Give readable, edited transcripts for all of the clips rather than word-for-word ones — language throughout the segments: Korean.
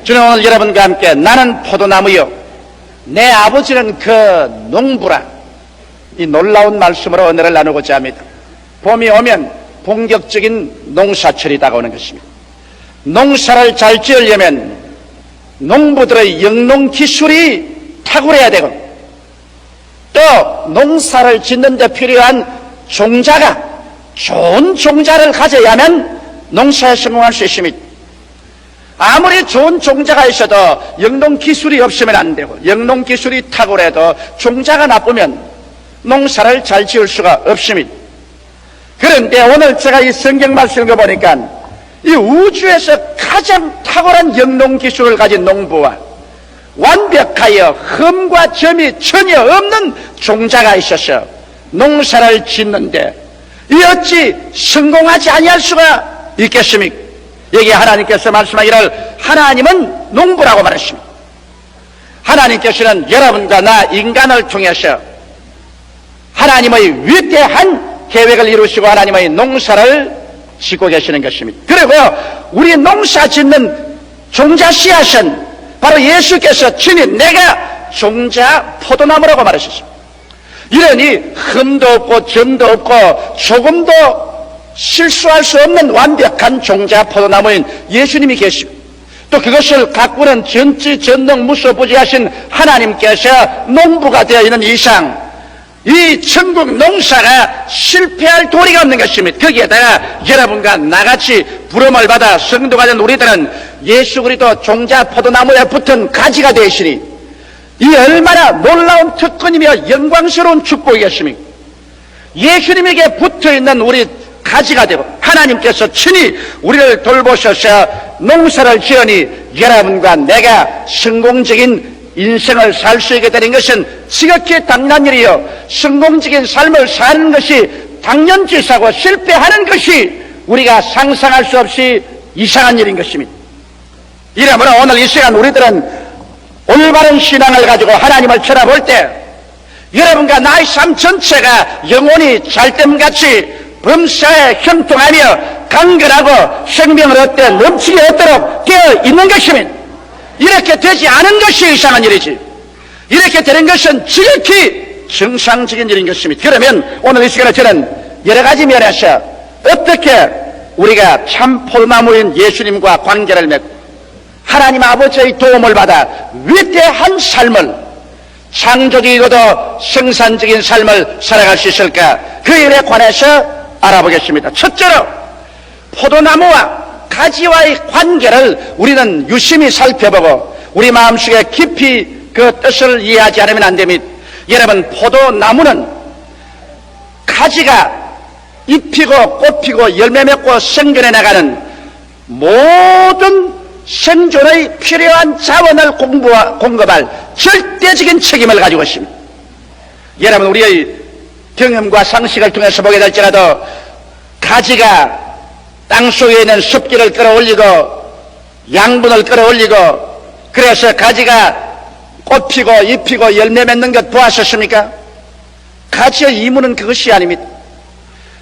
주님, 오늘 여러분과 함께 나는 포도나무요 내 아버지는 그 농부라, 이 놀라운 말씀으로 은혜를 나누고자 합니다. 봄이 오면 본격적인 농사철이 다가오는 것입니다. 농사를 잘 지으려면 농부들의 영농 기술이 탁월해야 되고, 또 농사를 짓는 데 필요한 종자가 좋은 종자를 가져야만 농사에 성공할 수 있습니다. 아무리 좋은 종자가 있어도 영농 기술이 없으면 안 되고, 영농 기술이 탁월해도 종자가 나쁘면 농사를 잘 지을 수가 없습니다. 그런데 오늘 제가 이 성경 말씀을 보니까 이 우주에서 가장 탁월한 영농 기술을 가진 농부와 완벽하여 흠과 점이 전혀 없는 종자가 있어서 농사를 짓는데 이 어찌 성공하지 아니할 수가 있겠습니까? 여기 하나님께서 말씀하기를 하나님은 농부라고 말했습니다. 하나님께서는 여러분과 나 인간을 통해서 하나님의 위대한 계획을 이루시고 하나님의 농사를 짓고 계시는 것입니다. 그리고 우리 농사 짓는 종자 씨앗은 바로 예수께서 친히 내가 종자 포도나무라고 말하셨습니다. 이러니 흠도 없고 점도 없고 조금도 실수할 수 없는 완벽한 종자 포도나무인 예수님이 계시고, 또 그것을 가꾸는 전지전능 무소부지하신 하나님께서 농부가 되어 있는 이상 이 천국 농사가 실패할 도리가 없는 것입니다. 거기에다가 여러분과 나같이 부름을 받아 성도가 된 우리들은 예수 그리스도 종자 포도나무에 붙은 가지가 되시니 이 얼마나 놀라운 특권이며 영광스러운 축복이겠습니까? 예수님에게 붙어있는 우리 가지가 되고 하나님께서 친히 우리를 돌보셔서 농사를 지으니 여러분과 내가 성공적인 인생을 살 수 있게 되는 것은 지극히 당연한 일이요, 성공적인 삶을 사는 것이 당연지사고 실패하는 것이 우리가 상상할 수 없이 이상한 일인 것입니다. 이러므로 오늘 이 시간 우리들은 올바른 신앙을 가지고 하나님을 쳐다볼 때 여러분과 나의 삶 전체가 영혼이 잘됨같이 범사에 형통하며 강건하고 생명을 얻되 넘치게 얻도록 되어 있는 것입니다. 이렇게 되지 않은 것이 이상한 일이지, 이렇게 되는 것은 지극히 정상적인 일인 것입니다. 그러면 오늘 이 시간에 저는 여러 가지 면에서 어떻게 우리가 참 포도나무인 예수님과 관계를 맺고 하나님 아버지의 도움을 받아 위대한 삶을, 창조적이고도 생산적인 삶을 살아갈 수 있을까, 그 일에 관해서 알아보겠습니다. 첫째로 포도나무와 가지와의 관계를 우리는 유심히 살펴보고 우리 마음속에 깊이 그 뜻을 이해하지 않으면 안 됩니다. 여러분, 포도나무는 가지가 잎이고 꽃피고 열매 맺고 생겨내 나가는 모든 생존의 필요한 자원을 공급할 절대적인 책임을 가지고 있습니다. 여러분, 우리의 경험과 상식을 통해서 보게 될지라도 가지가 땅속에 있는 습기를 끌어올리고 양분을 끌어올리고 그래서 가지가 꽃피고 잎이고 열매 맺는 것 보았었습니까? 가지의 임무는 그것이 아닙니다.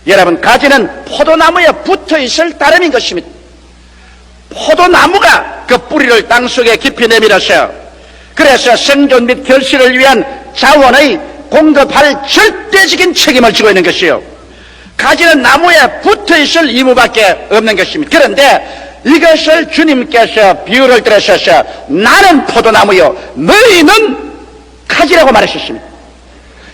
여러분, 가지는 포도나무에 붙어있을 따름인 것입니다. 포도나무가 그 뿌리를 땅속에 깊이 내밀어서 그래서 생존 및 결실을 위한 자원의 공급할 절대적인 책임을 지고 있는 것이요, 가지는 나무에 붙어있을 의무밖에 없는 것입니다. 그런데 이것을 주님께서 비유를 들으셔서 나는 포도나무요 너희는 가지라고 말하셨습니다.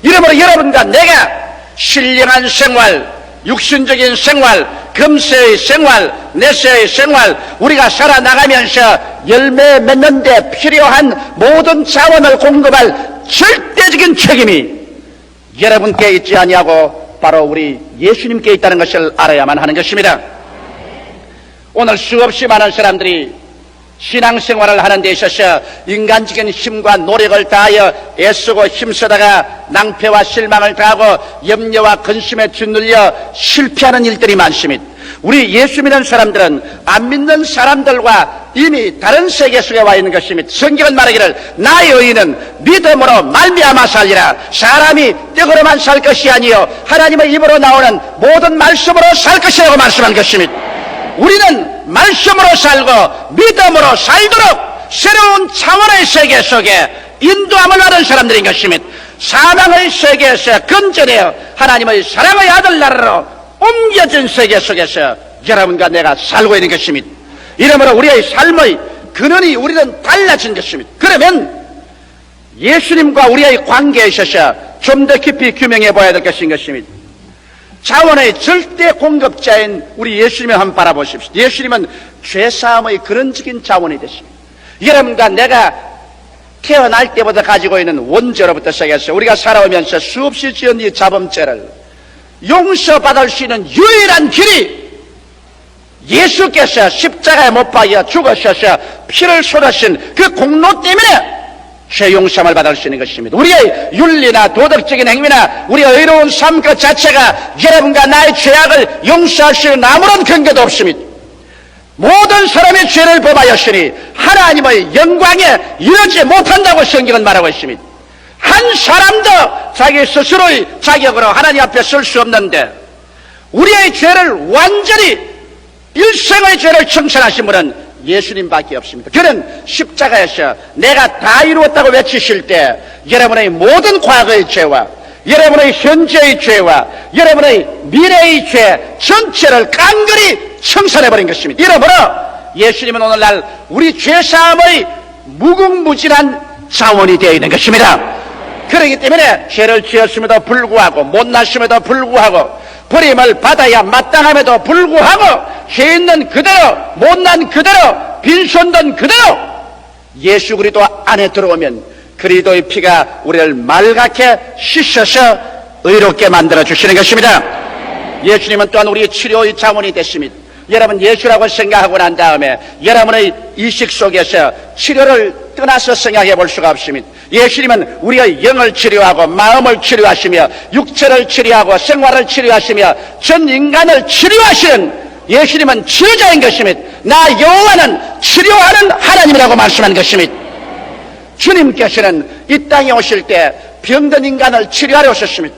이러므로 여러분과 내가 신령한 생활, 육신적인 생활, 금세의 생활, 내세의 생활, 우리가 살아나가면서 열매 맺는 데 필요한 모든 자원을 공급할 절대적인 책임이 여러분께 있지 아니하고 바로 우리 예수님께 있다는 것을 알아야만 하는 것입니다. 오늘 수없이 많은 사람들이 신앙생활을 하는 데 있어서 인간적인 힘과 노력을 다하여 애쓰고 힘쓰다가 낭패와 실망을 당하고 염려와 근심에 짓눌려 실패하는 일들이 많습니다. 우리 예수 믿는 사람들은 안 믿는 사람들과 이미 다른 세계 속에 와 있는 것입니다. 성경은 말하기를 나의 의인은 믿음으로 말미암아 살리라. 사람이 떡으로만 살 것이 아니요 하나님의 입으로 나오는 모든 말씀으로 살 것이라고 말씀한 것입니다. 우리는 말씀으로 살고 믿음으로 살도록 새로운 차원의 세계 속에 인도함을 받은 사람들인 것입니다. 사망의 세계에서 건져내어 하나님의 사랑의 아들 나라로 옮겨진 세계 속에서 여러분과 내가 살고 있는 것입니다. 이러므로 우리의 삶의 근원이 우리는 달라진 것입니다. 그러면 예수님과 우리의 관계에 있어서 좀 더 깊이 규명해 봐야 될 것인 것입니다. 자원의 절대 공급자인 우리 예수님을 한번 바라보십시오. 예수님은 죄사함의 근원적인 자원이 되십니다. 여러분과 내가 태어날 때부터 가지고 있는 원죄로부터 시작해서 우리가 살아오면서 수없이 지은 이 자범죄를 용서받을 수 있는 유일한 길이 예수께서 십자가에 못 박여 죽으셔서 피를 쏟으신 그 공로 때문에 죄 용서함을 받을 수 있는 것입니다. 우리의 윤리나 도덕적인 행위나 우리의 의로운 삶 그 자체가 여러분과 나의 죄악을 용서할 수 있는 아무런 근거도 없습니다. 모든 사람의 죄를 범하였으니 하나님의 영광에 이르지 못한다고 성경은 말하고 있습니다. 한 사람도 자기 스스로의 자격으로 하나님 앞에 설 수 없는데 우리의 죄를 완전히 일생의 죄를 청산하신 분은 예수님밖에 없습니다. 그는 십자가에서 내가 다 이루었다고 외치실 때 여러분의 모든 과거의 죄와 여러분의 현재의 죄와 여러분의 미래의 죄 전체를 깡그리 청산해버린 것입니다. 이러므로 예수님은 오늘날 우리 죄사함의 무궁무진한 자원이 되어 있는 것입니다. 그렇기 때문에 죄를 지었음에도 불구하고 못났음에도 불구하고 버림을 받아야 마땅함에도 불구하고 죄 있는 그대로 못난 그대로 빈손든 그대로 예수 그리스도 안에 들어오면 그리스도의 피가 우리를 맑게 씻어서 의롭게 만들어 주시는 것입니다. 예수님은 또한 우리의 치료의 자원이 되십니다. 여러분 예수라고 생각하고 난 다음에 여러분의 의식 속에서 치료를 떠나서 생각해 볼 수가 없습니다. 예수님은 우리의 영을 치료하고 마음을 치료하시며 육체를 치료하고 생활을 치료하시며 전 인간을 치료하시는 예수님은 치료자인 것입니다. 나 여호와는 치료하는 하나님이라고 말씀한 것입니다. 주님께서는 이 땅에 오실 때 병든 인간을 치료하러 오셨습니다.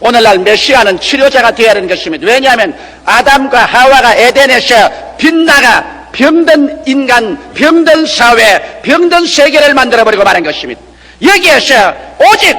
오늘날 메시아는 치료자가 되어야 하는 것입니다. 왜냐하면 아담과 하와가 에덴에서 빗나가 병든 인간, 병든 사회, 병든 세계를 만들어버리고 말한 것입니다. 여기에서 오직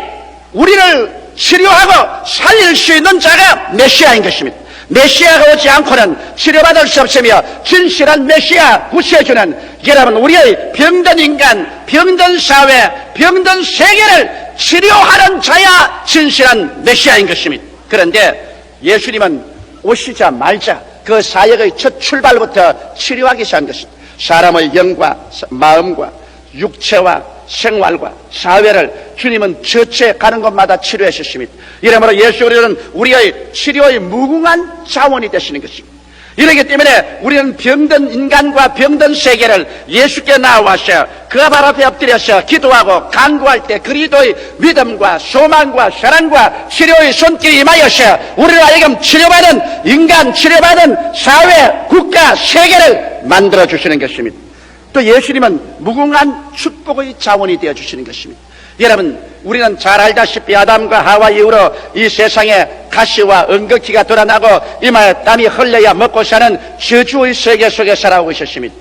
우리를 치료하고 살릴 수 있는 자가 메시아인 것입니다. 메시아가 오지 않고는 치료받을 수 없으며 진실한 메시아 구세주는 여러분 우리의 병든 인간, 병든 사회, 병든 세계를 치료하는 자야 진실한 메시아인 것입니다. 그런데 예수님은 오시자마자 그 사역의 첫 출발부터 치료하기 시작한 것입니다. 사람의 영과 마음과 육체와 생활과 사회를 주님은 전체 가는 곳마다 치료해 주십니다. 이러므로 예수 그리스도는 우리의 치료의 무궁한 자원이 되시는 것입니다. 이렇기 때문에 우리는 병든 인간과 병든 세계를 예수께 나와서 그 발 앞에 엎드려서 기도하고 간구할 때 그리스도의 믿음과 소망과 사랑과 치료의 손길이 임하여서 우리를 하여금 치료받은 인간, 치료받은 사회, 국가, 세계를 만들어주시는 것입니다. 또 예수님은 무궁한 축복의 자원이 되어주시는 것입니다. 여러분 우리는 잘 알다시피 아담과 하와 이후로 이 세상에 가시와 은극기가 드러나고 이마에 땀이 흘려야 먹고 사는 저주의 세계 속에 살아오고 있었습니다.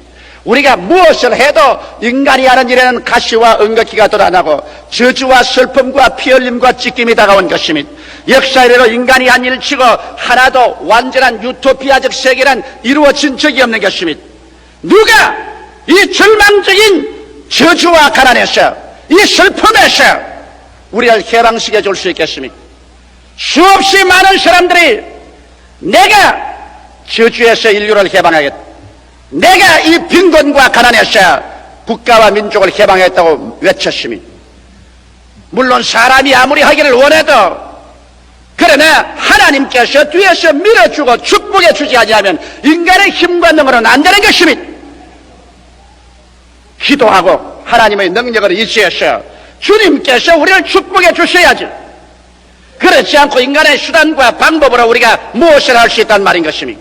우리가 무엇을 해도 인간이 하는 일에는 가시와 은극기가 드러나고 저주와 슬픔과 피 흘림과 찢김이 다가온 것입니다. 역사 이래로 인간이 한 일치고 하나도 완전한 유토피아적 세계는 이루어진 적이 없는 것입니다. 누가 이 절망적인 저주와 가난에서 이 슬픔에서 우리를 해방시켜 줄 수 있겠습니까? 수없이 많은 사람들이 내가 저주에서 인류를 해방하겠다, 내가 이 빈곤과 가난에서 국가와 민족을 해방했다고 외쳤습니다. 물론 사람이 아무리 하기를 원해도 그러나 하나님께서 뒤에서 밀어주고 축복해 주지 아니하면 인간의 힘과 능으로는 안 되는 것입니다. 기도하고 하나님의 능력을 의지해서 주님께서 우리를 축복해 주셔야지, 그렇지 않고 인간의 수단과 방법으로 우리가 무엇을 할 수 있단 말인 것입니다.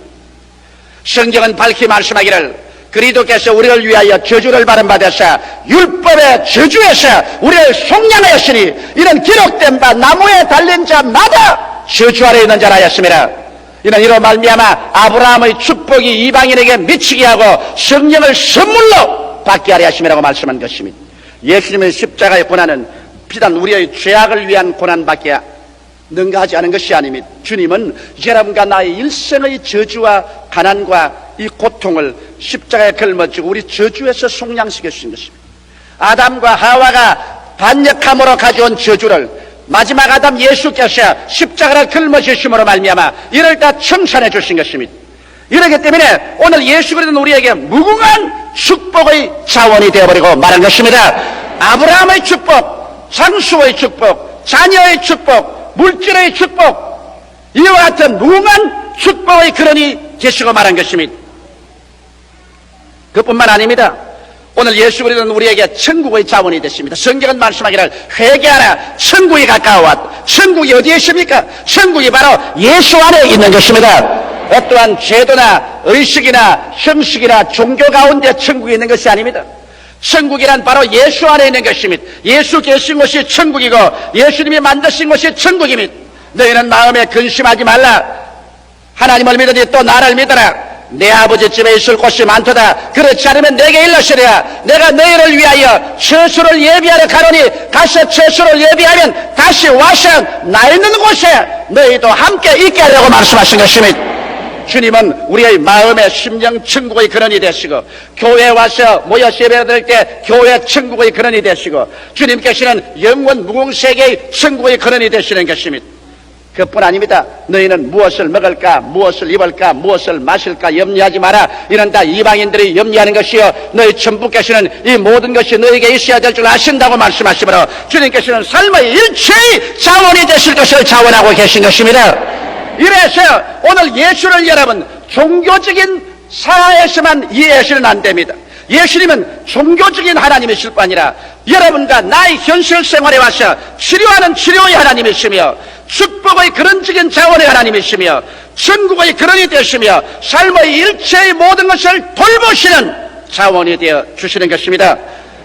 성경은 밝히 말씀하기를 그리스도께서 우리를 위하여 저주를 받은 바 되사 율법의 저주에서 우리를 속량하였으니 이는 기록된 바 나무에 달린 자마다 저주 아래 있는 자라 하였습니다. 이는 이로 말미암아 아브라함의 축복이 이방인에게 미치게 하고 성령을 선물로 받게 하려 하심이라고 말씀한 것입니다. 예수님의 십자가의 고난은 비단 우리의 죄악을 위한 고난밖에 능가하지 않은 것이 아닙니다. 주님은 여러분과 나의 일생의 저주와 가난과 이 고통을 십자가에 걸머지고 우리 저주에서 속량시켜 주신 것입니다. 아담과 하와가 반역함으로 가져온 저주를 마지막 아담 예수께서 십자가를 걸머지심으로 말미암아 이를 다 청산해 주신 것입니다. 이렇기 때문에 오늘 예수 그리스도는 우리에게 무궁한 축복의 자원이 되어버리고 말한 것입니다. 아브라함의 축복, 장수의 축복, 자녀의 축복, 물질의 축복, 이와 같은 무궁한 축복의 근원이 되시고 말한 것입니다. 그뿐만 아닙니다. 오늘 예수 그리스도는 우리에게 천국의 자원이 됐습니다. 성경은 말씀하기를 회개하라, 천국이 가까워왔다. 천국이 어디에 있습니까? 천국이 바로 예수 안에 있는 것입니다. 어떠한 제도나 의식이나 형식이나 종교 가운데 천국이 있는 것이 아닙니다. 천국이란 바로 예수 안에 있는 것입니다. 예수 계신 곳이 천국이고 예수님이 만드신 곳이 천국입니다. 너희는 마음에 근심하지 말라. 하나님을 믿으니 또 나를 믿어라. 내 아버지 집에 있을 곳이 많도다. 그렇지 않으면 내게 일러시리라. 내가 너희를 위하여 처소를 예비하러 가노니 가서 처소를 예비하면 다시 와서 나 있는 곳에 너희도 함께 있게 하려고 말씀하신 것입니다. 주님은 우리의 마음의 심령 천국의 근원이 되시고 교회에 와서 모여서 예배드릴 때 교회 천국의 근원이 되시고 주님께서는 영원 무궁세계의 천국의 근원이 되시는 것입니다. 그뿐 아닙니다. 너희는 무엇을 먹을까, 무엇을 입을까, 무엇을 마실까 염려하지 마라. 이는 다 이방인들이 염려하는 것이요 너희 천부께서는 이 모든 것이 너희에게 있어야 될 줄 아신다고 말씀하시므로 주님께서는 삶의 일체의 자원이 되실 것을 자원하고 계신 것입니다. 이래서 오늘 예수를 여러분 종교적인 사회에서만 이해하시면 안 됩니다. 예수님은 종교적인 하나님이실 뿐 아니라 여러분과 나의 현실 생활에 와서 치료하는 치료의 하나님이시며 축복의 근원적인 자원의 하나님이시며 천국의 근원이 되시며 삶의 일체의 모든 것을 돌보시는 자원이 되어 주시는 것입니다.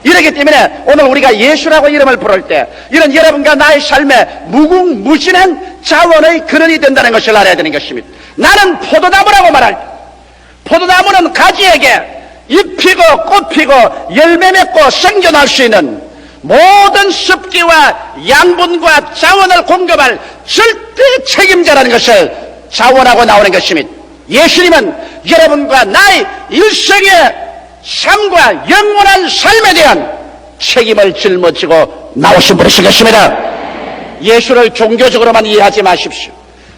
이렇기 때문에 오늘 우리가 예수라고 이름을 부를 때 이런 여러분과 나의 삶에 무궁무진한 자원의 근원이 된다는 것을 알아야 되는 것입니다. 나는 포도나무라고 말할 때 포도나무는 가지에게 잎피고 꽃피고 열매 맺고 생존할 수 있는 모든 습기와 양분과 자원을 공급할 절대 책임자라는 것을 자원하고 나오는 것입니다. 예수님은 여러분과 나의 일생의 삶과 영원한 삶에 대한 책임을 짊어지고 나오신 분이신 것입니다. 예수를 종교적으로만 이해하지 마십시오.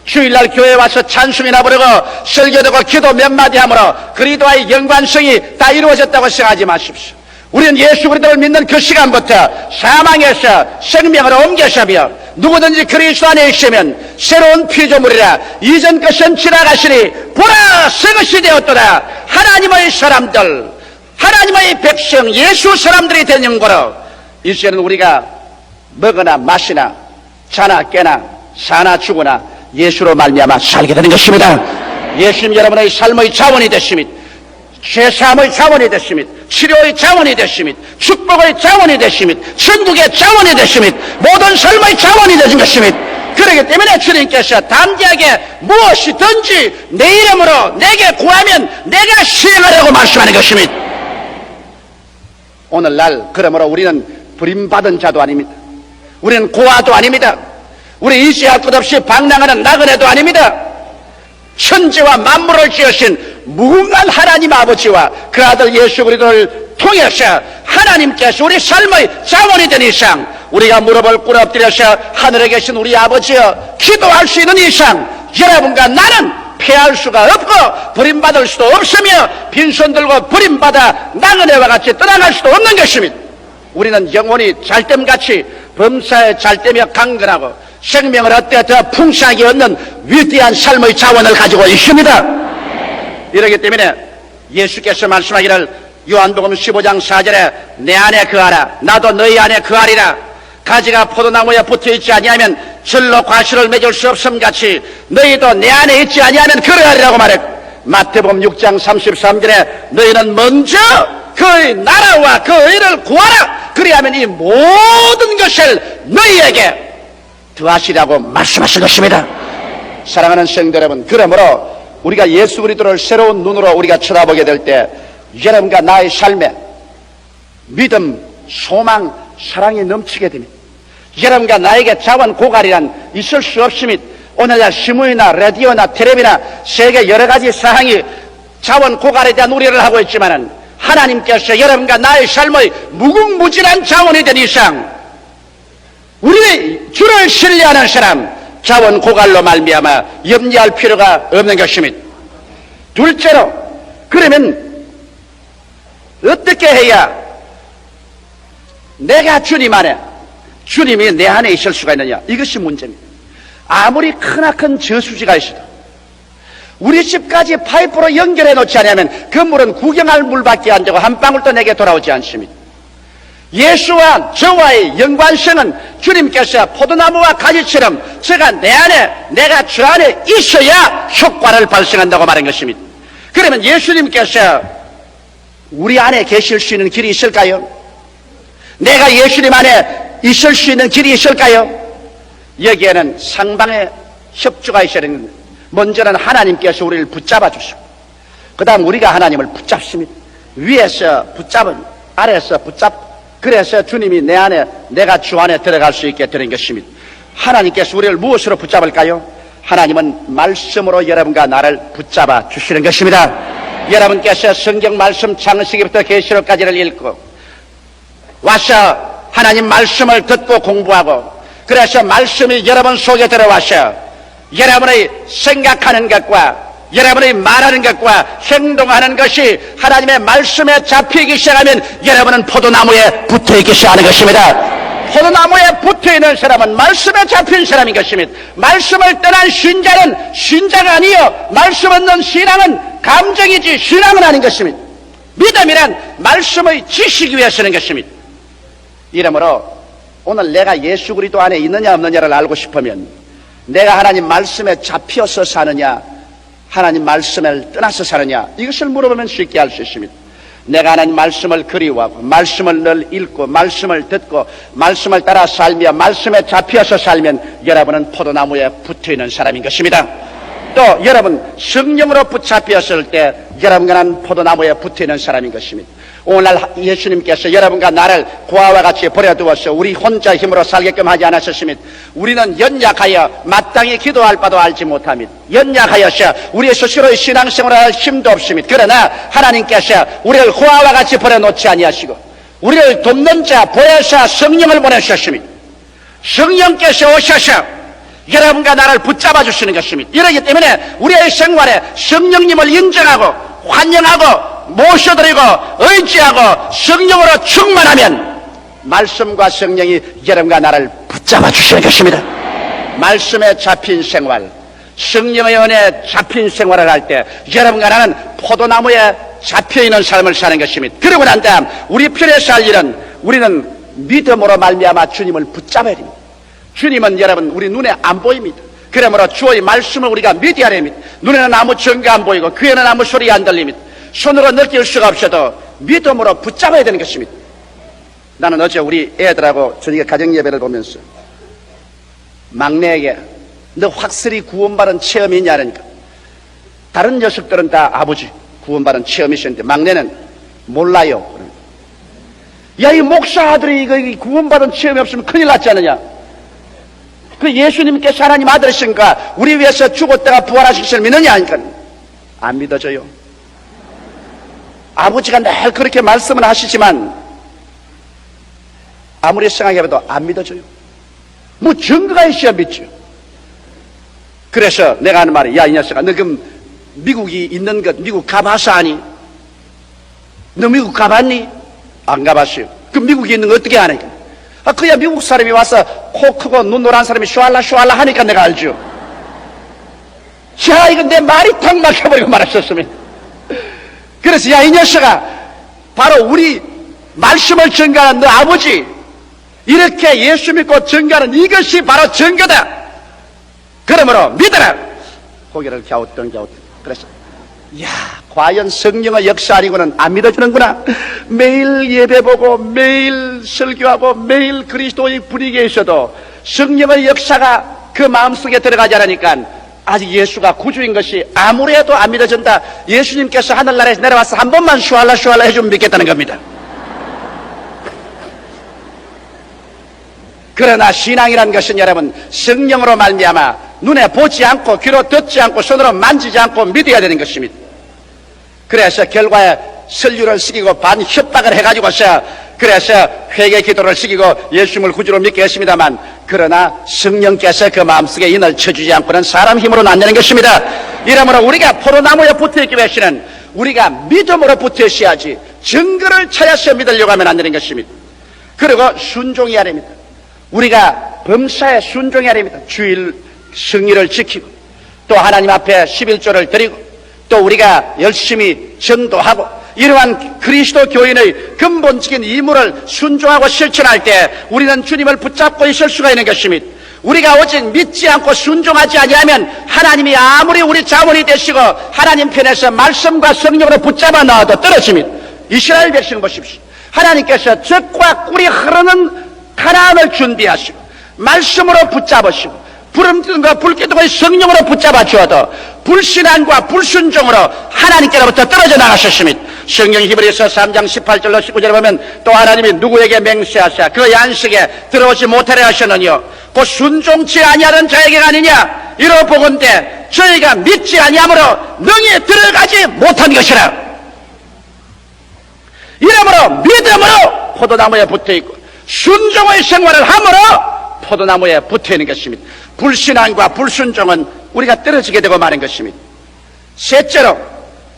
주일날 교회에 와서 찬송이나 부르고 설교되고 기도 몇 마디 함으로 그리스도와의 연관성이 다 이루어졌다고 생각하지 마십시오. 우리는 예수 그리스도를 믿는 그 시간부터 사망에서 생명으로 옮겨서며 누구든지 그리스도 안에 있으면 새로운 피조물이라 이전 것은 지나가시니 보라 새 것이 되었도다. 하나님의 사람들, 하나님의 백성, 예수 사람들이 된 영광으로 이제는 우리가 먹으나 마시나 자나 깨나 사나 죽으나 예수로 말미암아 살게 되는 것입니다. 예수님 여러분의 삶의 자원이 되십니다. 죄사함의 자원이 되십니다. 치료의 자원이 되십니다. 축복의 자원이 되십니다. 천국의 자원이 되십니다. 모든 삶의 자원이 되신 것입니다. 그렇기 때문에 주님께서 담대하게 무엇이든지 내 이름으로 내게 구하면 내가 시행하려고 말씀하는 것입니다. 오늘날 그러므로 우리는 버림받은 자도 아닙니다. 우리는 고아도 아닙니다. 우리 이시할 것 없이 방랑하는 나그네도 아닙니다. 천지와 만물을 지으신 무궁한 하나님 아버지와 그 아들 예수 그리스도를 통해서 하나님께서 우리 삶의 자원이 된 이상 우리가 무릎을 꿇어 엎드려서 하늘에 계신 우리 아버지여 기도할 수 있는 이상 여러분과 나는 패할 수가 없고 버림받을 수도 없으며 빈손 들고 버림받아 나그네와 같이 떠나갈 수도 없는 것입니다. 우리는 영원히 잘됨같이 범사에 잘되며 강건하고 생명을 얻되 더 풍성하게 얻는 위대한 삶의 자원을 가지고 있습니다. 이러기 때문에 예수께서 말씀하기를 요한복음 15장 4절에 내 안에 거하라 나도 너희 안에 거하리라. 가지가 포도나무에 붙어있지 아니하면 절로 과실을 맺을 수 없음같이 너희도 내 안에 있지 아니하면 그러하리라고 말했고 마태복음 6장 33절에 너희는 먼저 그의 나라와 그 의를 구하라. 그리하면 이 모든 것을 너희에게 더하시라고 말씀하신 것입니다. 사랑하는 성도 여러분, 그러므로 우리가 예수 그리스도를 새로운 눈으로 우리가 쳐다보게 될 때 여러분과 나의 삶에 믿음, 소망, 사랑이 넘치게 됩니다. 여러분과 나에게 자원 고갈이란 있을 수 없습니다. 오늘날 신문이나 라디오나 텔레비나 세계 여러 가지 사항이 자원 고갈에 대한 우려를 하고 있지만은 하나님께서 여러분과 나의 삶의 무궁무진한 자원이 된 이상 우리 주를 신뢰하는 사람 자원 고갈로 말미암아 염려할 필요가 없는 것입니다. 둘째로, 그러면 어떻게 해야 내가 주님 안에, 주님이 내 안에 있을 수가 있느냐, 이것이 문제입니다. 아무리 크나큰 저수지가 있어도 우리 집까지 파이프로 연결해 놓지 않으면 그 물은 구경할 물밖에 안 되고 한 방울도 내게 돌아오지 않습니다. 예수와 저와의 연관성은 주님께서 포도나무와 가지처럼 제가 내 안에, 내가 주 안에 있어야 효과를 발생한다고 말한 것입니다. 그러면 예수님께서 우리 안에 계실 수 있는 길이 있을까요? 내가 예수님 안에 있을 수 있는 길이 있을까요? 여기에는 상방의 협조가 있어야 되는 겁니다. 먼저는 하나님께서 우리를 붙잡아 주시고 그 다음 우리가 하나님을 붙잡습니다. 위에서 붙잡은, 아래에서 붙잡고, 그래서 주님이 내 안에, 내가 주 안에 들어갈 수 있게 되는 것입니다. 하나님께서 우리를 무엇으로 붙잡을까요? 하나님은 말씀으로 여러분과 나를 붙잡아 주시는 것입니다. 여러분께서 성경 말씀 창세기부터 계시록까지를 읽고 와서 하나님 말씀을 듣고 공부하고, 그래서 말씀이 여러분 속에 들어와서 여러분의 생각하는 것과 여러분이 말하는 것과 행동하는 것이 하나님의 말씀에 잡히기 시작하면 여러분은 포도나무에 붙어있기 시작하는 것입니다. 포도나무에 붙어있는 사람은 말씀에 잡힌 사람인 것입니다. 말씀을 떠난 신자는 신자가 아니요, 말씀 없는 신앙은 감정이지 신앙은 아닌 것입니다. 믿음이란 말씀의 지식이 위해서는 것입니다. 이러므로 오늘 내가 예수 그리스도 안에 있느냐 없느냐를 알고 싶으면 내가 하나님 말씀에 잡혀서 사느냐 하나님 말씀을 떠나서 사느냐, 이것을 물어보면 쉽게 알 수 있습니다. 내가 하나님 말씀을 그리워하고 말씀을 늘 읽고 말씀을 듣고 말씀을 따라 살며 말씀에 잡혀서 살면 여러분은 포도나무에 붙어있는 사람인 것입니다. 또 여러분 성령으로 붙잡혔을 때 여러분과 난 포도나무에 붙어있는 사람인 것입니다. 오늘날 예수님께서 여러분과 나를 고아와 같이 버려두어서 우리 혼자 힘으로 살게끔 하지 않으셨습니다. 우리는 연약하여 마땅히 기도할 바도 알지 못합니다. 연약하여서 우리 스스로의 신앙생활을 할 힘도 없습니다. 그러나 하나님께서 우리를 고아와 같이 버려놓지 아니하시고 우리를 돕는 자 보혜사 성령을 보내주셨습니다. 성령께서 오셔서 여러분과 나를 붙잡아 주시는 것입니다. 이러기 때문에 우리의 생활에 성령님을 인정하고 환영하고 모셔드리고 의지하고 성령으로 충만하면 말씀과 성령이 여러분과 나를 붙잡아 주시는 것입니다. 말씀에 잡힌 생활, 성령의 은혜에 잡힌 생활을 할 때 여러분과 나는 포도나무에 잡혀있는 삶을 사는 것입니다. 그러고 난 다음 우리 편에 살 일은 우리는 믿음으로 말미암아 주님을 붙잡아야 됩니다. 주님은 여러분 우리 눈에 안 보입니다. 그러므로 주의 말씀을 우리가 믿어야 됩니다. 눈에는 아무 증거 안 보이고 귀에는 아무 소리 안 들립니다. 손으로 느낄 수가 없어도 믿음으로 붙잡아야 되는 것입니다. 나는 어제 우리 애들하고 저녁에 가정예배를 보면서 막내에게 너 확실히 구원받은 체험이 있냐니까 다른 녀석들은 다 아버지 구원받은 체험이 있었는데 막내는 몰라요. 야, 이 목사 아들이 이거 구원받은 체험이 없으면 큰일 났지 않느냐. 그 예수님께서 하나님 아들이신가 우리 위해서 죽었다가 부활하신 것을 믿느냐 하니까 안 믿어져요. 아버지가 늘 그렇게 말씀을 하시지만 아무리 생각해봐도 안 믿어져요. 뭐 증거가 있어야 믿죠. 그래서 내가 하는 말이, 야, 이 녀석아, 너 그럼 미국이 있는 것 미국 가봐서 아니? 너 미국 가봤니? 안 가봤어요. 그럼 미국이 있는 거 어떻게 아니까? 아, 그야 미국 사람이 와서 코 크고 눈 노란 사람이 슈알라 슈알라 하니까 내가 알죠. 자, 이건 내 말이 탁 막혀버리고 말았었으면. 그래서 야, 이 녀석아, 바로 우리 말씀을 증거하는 너 아버지, 이렇게 예수 믿고 증거하는 이것이 바로 증거다. 그러므로 믿어라. 고개를 갸우뚱. 그래서 야, 과연 성령의 역사 아니고는 안 믿어지는구나. 매일 예배 보고 매일 설교하고 매일 그리스도의 분위기에 있어도 성령의 역사가 그 마음속에 들어가지 않으니까 아직 예수가 구주인 것이 아무리 해도 안 믿어진다. 예수님께서 하늘나라에서 내려와서 한 번만 슈알라 해주면 믿겠다는 겁니다. 그러나 신앙이란 것은 여러분 성령으로 말미암아 눈에 보지 않고 귀로 듣지 않고 손으로 만지지 않고 믿어야 되는 것입니다. 그래서 결과에 설교를 시키고 반협박을 해가지고서 그래서 회개 기도를 시키고 예수님을 구주로 믿게 했습니다만, 그러나 성령께서 그 마음속에 인을 쳐주지 않고는 사람 힘으로는 안 되는 것입니다. 이러므로 우리가 포도나무에 붙어있기 위해서는 우리가 믿음으로 붙어있어야지 증거를 찾아서 믿으려고 하면 안 되는 것입니다. 그리고 순종해야 됩니다. 우리가 범사에 순종해야 됩니다. 주일 성의를 지키고 또 하나님 앞에 11조를 드리고 또 우리가 열심히 전도하고 이러한 그리스도 교인의 근본적인 임무를 순종하고 실천할 때 우리는 주님을 붙잡고 있을 수가 있는 것입니다. 우리가 오직 믿지 않고 순종하지 아니하면 하나님이 아무리 우리 자원이 되시고 하나님 편에서 말씀과 성령으로 붙잡아 놔도 떨어집니다. 이스라엘 백성 보십시오. 하나님께서 젖과 꿀이 흐르는 가나안을 준비하시고 말씀으로 붙잡으시고 부름과 불기둥의 성령으로 붙잡아 주어도 불신앙과 불순종으로 하나님께로부터 떨어져 나가셨습니다. 성경 히브리서 3장 18절로 19절에 보면 또 하나님이 누구에게 맹세하사 그 안식에 들어오지 못하려 하셨느뇨 곧 순종치 아니하는 자에게가 아니냐 이로 보건대 저희가 믿지 아니함으로 능히 들어가지 못한 것이라. 이러므로 믿음으로 포도나무에 붙어있고 순종의 생활을 함으로 포도나무에 붙어있는 것입니다. 불신앙과 불순종은 우리가 떨어지게 되고 마는 것입니다. 셋째로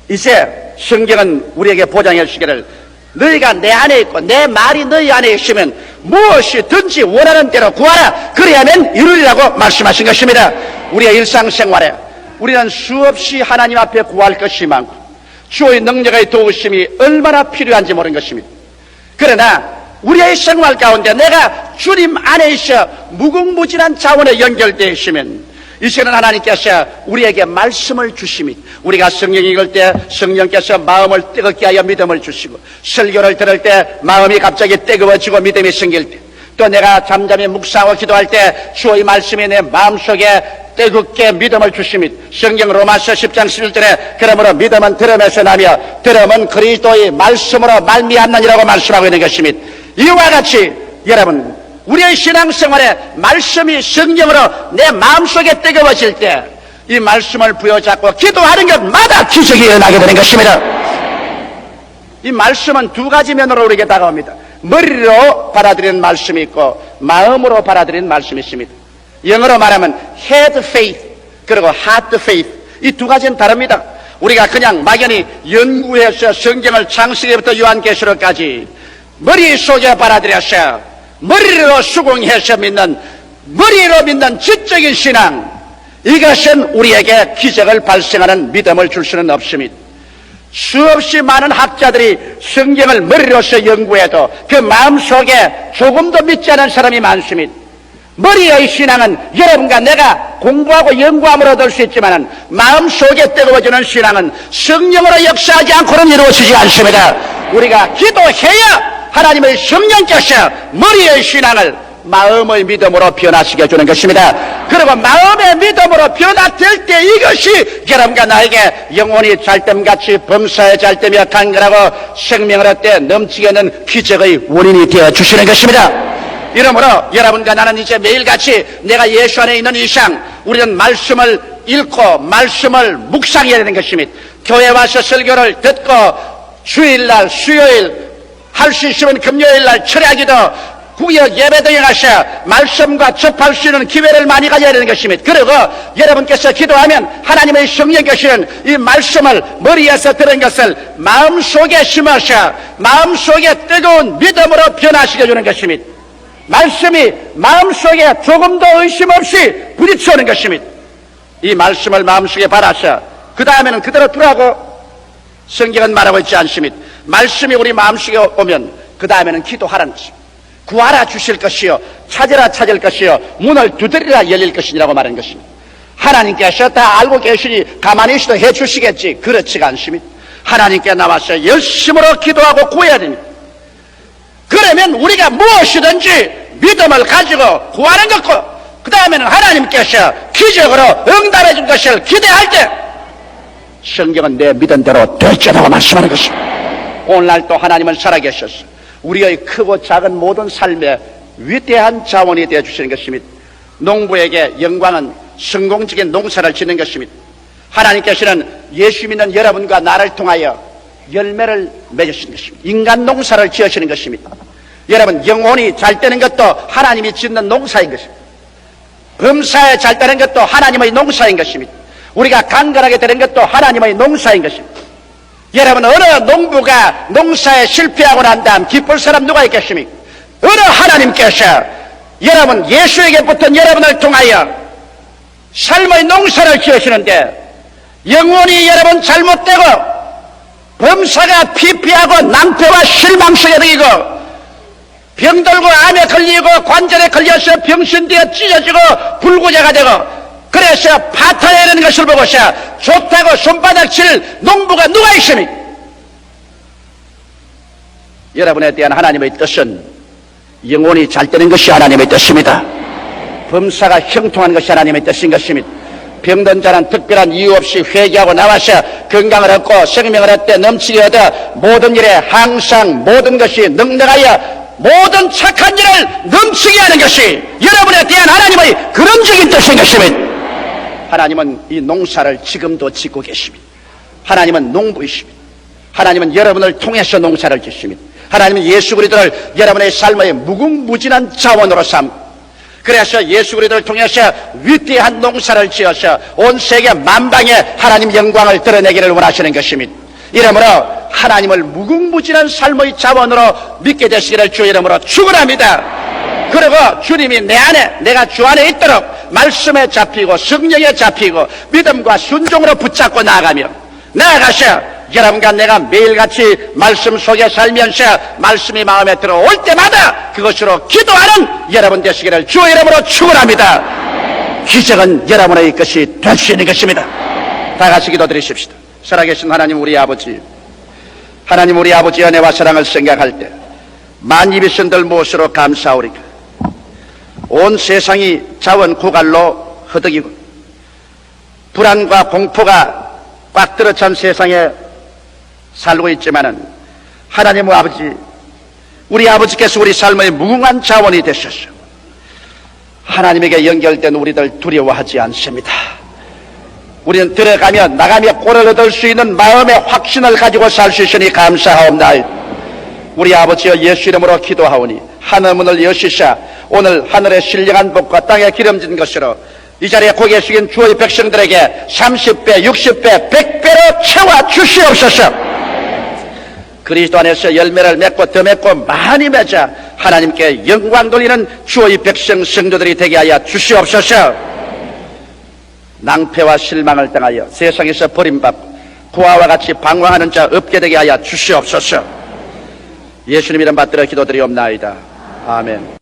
이제 성경은 우리에게 보장해 주시기를 너희가 내 안에 있고 내 말이 너희 안에 있으면 무엇이든지 원하는 대로 구하라 그리하면 이루리라고 말씀하신 것입니다. 우리의 일상생활에 우리는 수없이 하나님 앞에 구할 것이 많고 주의 능력의 도우심이 얼마나 필요한지 모르는 것입니다. 그러나 우리의 생활 가운데 내가 주님 안에 있어 무궁무진한 자원에 연결되어 있으면 이제는 하나님께서 우리에게 말씀을 주십니다. 우리가 성경 읽을 때 성령께서 마음을 뜨겁게 하여 믿음을 주시고 설교를 들을 때 마음이 갑자기 뜨거워지고 믿음이 생길 때 또 내가 잠잠히 묵상하고 기도할 때 주의 말씀이 내 마음속에 뜨겁게 믿음을 주십니다. 성경 로마서 10장 11절에 그러므로 믿음은 들음에서 나며 들음은 그리스도의 말씀으로 말미암느니라고 말씀하고 있는 것입니다. 이와 같이 여러분 우리의 신앙생활에 말씀이 성령으로 내 마음속에 뜨거워질 때 이 말씀을 부여잡고 기도하는 것마다 기적이 일어나게 되는 것입니다. 이 말씀은 두 가지 면으로 우리에게 다가옵니다. 머리로 받아들이는 말씀이 있고 마음으로 받아들이는 말씀이 있습니다. 영어로 말하면 head faith 그리고 heart faith 이 두 가지는 다릅니다. 우리가 그냥 막연히 연구해서 성경을 창세기부터 요한계시록까지 머릿속에 받아들여서 머리로 수긍해서 믿는 머리로 믿는 지적인 신앙 이것은 우리에게 기적을 발생하는 믿음을 줄 수는 없습니다. 수없이 많은 학자들이 성경을 머리로서 연구해도 그 마음속에 조금도 믿지 않은 사람이 많습니다. 머리의 신앙은 여러분과 내가 공부하고 연구함으로 얻을 수 있지만 마음속에 뜨거워지는 신앙은 성령으로 역사하지 않고는 이루어지지 않습니다. 우리가 기도해야 하나님의 성령께서 머리의 신앙을 마음의 믿음으로 변화시켜 주는 것입니다. 그리고 마음의 믿음으로 변화될 때 이것이 여러분과 나에게 영혼이 잘됨같이 범사에 잘되며 강건하고 생명을 얻되 넘치게 하는 기적의 원인이 되어 주시는 것입니다. 이러므로 여러분과 나는 이제 매일같이 내가 예수 안에 있는 이상 우리는 말씀을 읽고 말씀을 묵상해야 되는 것입니다. 교회 와서 설교를 듣고 주일날 수요일 할 수 있으면 금요일날 철야기도 구역 예배 등에 가서 말씀과 접할 수 있는 기회를 많이 가져야 되는 것입니다. 그리고 여러분께서 기도하면 하나님의 성령께서는 이 말씀을 머리에서 들은 것을 마음속에 심어서 마음속에 뜨거운 믿음으로 변화시켜주는 것입니다. 말씀이 마음속에 조금도 의심 없이 부딪혀오는 것입니다. 이 말씀을 마음속에 받아서 그 다음에는 그대로 두라고 성경은 말하고 있지 않습니다. 말씀이 우리 마음속에 오면 그 다음에는 기도하라는 것입니다. 구하라 주실 것이요 찾으라 찾을 것이요 문을 두드리라 열릴 것이라고 말하는 것입니다. 하나님께서 다 알고 계시니 가만히 있어도 해주시겠지 그렇지가 않습니다. 하나님께 나와서 열심으로 기도하고 구해야 됩니다. 그러면 우리가 무엇이든지 믿음을 가지고 구하는 것고 그 다음에는 하나님께서 기적으로 응답해 줄 것을 기대할 때 성경은 내 믿음대로 될지라고 말씀하는 것입니다. 오늘날 또 하나님은 살아계셔서 우리의 크고 작은 모든 삶에 위대한 자원이 되어 주시는 것입니다. 농부에게 영광은 성공적인 농사를 짓는 것입니다. 하나님께서는 예수 믿는 여러분과 나를 통하여 열매를 맺으시는 것입니다. 인간 농사를 지으시는 것입니다. 여러분, 영혼이 잘 되는 것도 하나님이 짓는 농사인 것입니다. 범사에 잘 되는 것도 하나님의 농사인 것입니다. 우리가 강건하게 되는 것도 하나님의 농사인 것입니다. 여러분, 어느 농부가 농사에 실패하고 난 다음 기쁠 사람 누가 있겠습니까? 어느 하나님께서 여러분, 예수에게 붙은 여러분을 통하여 삶의 농사를 지으시는데 영혼이 여러분 잘못되고 범사가 피폐하고 낭패와 실망 속에 들이고 병들고 암에 걸리고 관절에 걸려서 병신되어 찢어지고 불구제가 되고 그래서 파탄에 이르는 것을 보고서 좋다고 손바닥 칠 농부가 누가 있습니까? 여러분에 대한 하나님의 뜻은 영혼이 잘 되는 것이 하나님의 뜻입니다. 범사가 형통하는 것이 하나님의 뜻인 것입니다. 병든 자는 특별한 이유 없이 회개하고 나와서 건강을 얻고 생명을 얻되 넘치게 얻어 모든 일에 항상 모든 것이 능력하여 모든 착한 일을 넘치게 하는 것이 여러분에 대한 하나님의 그런적인 뜻인 것입니다. 하나님은 이 농사를 지금도 짓고 계십니다. 하나님은 농부이십니다. 하나님은 여러분을 통해서 농사를 짓습니다. 하나님은 예수 그리스도를 여러분의 삶의 무궁무진한 자원으로 삼고 그래서 예수 그리스도를 통해서 위대한 농사를 지어서 온 세계 만방에 하나님 영광을 드러내기를 원하시는 것입니다. 이러므로 하나님을 무궁무진한 삶의 자원으로 믿게 되시기를 주의 이름으로 축원합니다. 그리고 주님이 내 안에, 내가 주 안에 있도록 말씀에 잡히고 성령에 잡히고 믿음과 순종으로 붙잡고 나아가며 나아가서 여러분과 내가 매일같이 말씀 속에 살면서 말씀이 마음에 들어올 때마다 그것으로 기도하는 여러분 되시기를 주의 이름으로 축원합니다. 기적은 여러분의 것이 될 수 있는 것입니다. 다 같이 기도드리십시다. 살아계신 하나님 우리 아버지, 하나님 우리 아버지의 은혜와 사랑을 생각할 때 만입이 선들 무엇으로 감사하오리까. 온 세상이 자원 고갈로 허덕이고 불안과 공포가 꽉 들어찬 세상에 살고 있지만은 하나님 아버지, 우리 아버지께서 우리 삶의 무궁한 자원이 되셔서 하나님에게 연결된 우리들 두려워하지 않습니다. 우리는 들어가며 나가며 꼴을 얻을 수 있는 마음의 확신을 가지고 살 수 있으니 감사하옵나이다. 우리 아버지여 예수 이름으로 기도하오니 하늘문을 여시사 오늘 하늘의 신령한 복과 땅에 기름진 것으로 이 자리에 고개 숙인 주의 백성들에게 30배, 60배, 100배로 채워 주시옵소서. 그리스도 안에서 열매를 맺고 더 맺고 많이 맺어 하나님께 영광 돌리는 주의 백성 성도들이 되게 하여 주시옵소서. 낭패와 실망을 당하여 세상에서 버림받고 고아와 같이 방황하는 자 없게 되게 하여 주시옵소서. 예수님 이름 받들어 기도드리옵나이다. 아멘.